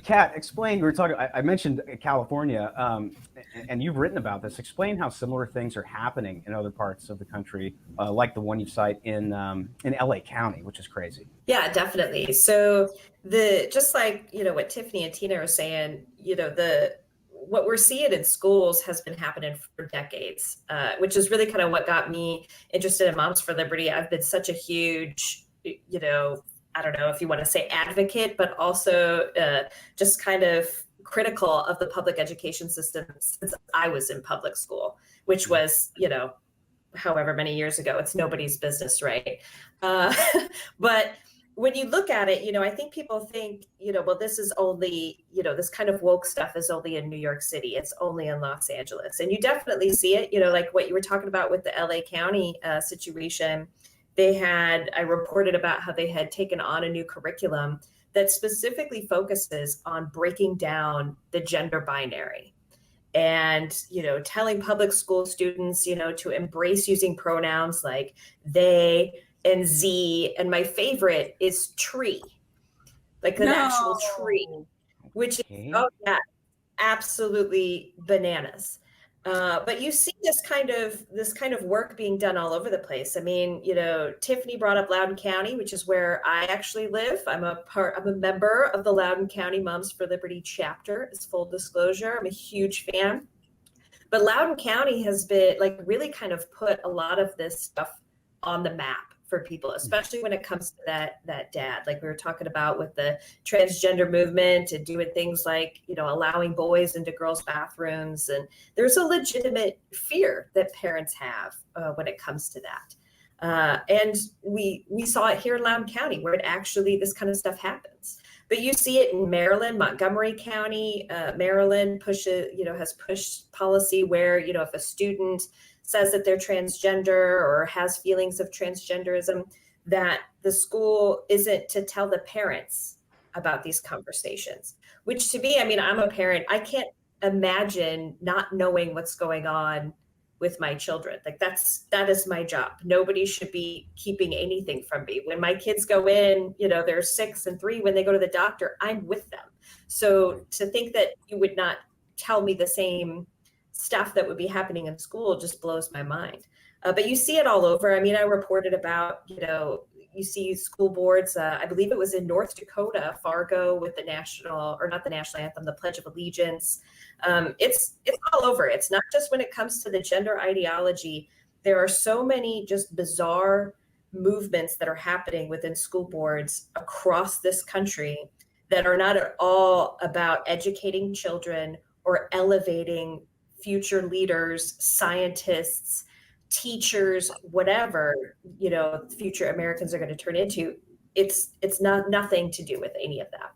Kat, explain. We were talking. I mentioned California, and you've written about this. Explain how similar things are happening in other parts of the country, like the one you cite in LA County, which is crazy. Yeah, definitely. So the just like, what Tiffany and Tina are saying, the what we're seeing in schools has been happening for decades, which is really kind of what got me interested in Moms for Liberty. I've been such a huge, I don't know if you want to say advocate, but also just kind of critical of the public education system since I was in public school, which was, however many years ago. It's nobody's business, right? Uh, but when you look at it, I think people think, well, this is only, this kind of woke stuff is only in New York City. It's only in Los Angeles. And you definitely see it, like what you were talking about with the LA County situation. I reported about how they had taken on a new curriculum that specifically focuses on breaking down the gender binary and telling public school students to embrace using pronouns like they and z, and my favorite is tree, like an actual tree, No. which is, Okay. oh yeah, absolutely bananas. But you see this kind of work being done all over the place. I mean, Tiffany brought up Loudoun County, which is where I actually live. I'm a member of the Loudoun County Moms for Liberty chapter. As full disclosure, I'm a huge fan. But Loudoun County has been like really kind of put a lot of this stuff on the map for people, especially when it comes to that dad, like we were talking about with the transgender movement and doing things like, allowing boys into girls' bathrooms. And there's a legitimate fear that parents have when it comes to that. And we saw it here in Loudoun County where it actually, this kind of stuff happens. But you see it in Maryland, Montgomery County. Maryland has pushed policy where, if a student says that they're transgender or has feelings of transgenderism, that the school isn't to tell the parents about these conversations. Which to me, I mean, I'm a parent. I can't imagine not knowing what's going on with my children. Like that is my job. Nobody should be keeping anything from me. When my kids go in, they're 6 and 3, when they go to the doctor, I'm with them. So to think that you would not tell me the same stuff that would be happening in school just blows my mind. But you see it all over. I mean, I reported about, you see school boards, I believe it was in North Dakota, Fargo, with the national, or not the national anthem, the Pledge of Allegiance. It's all over. It's not just when it comes to the gender ideology. There are so many just bizarre movements that are happening within school boards across this country that are not at all about educating children or elevating future leaders, scientists, teachers, whatever, future Americans are going to turn into. It's not nothing to do with any of that.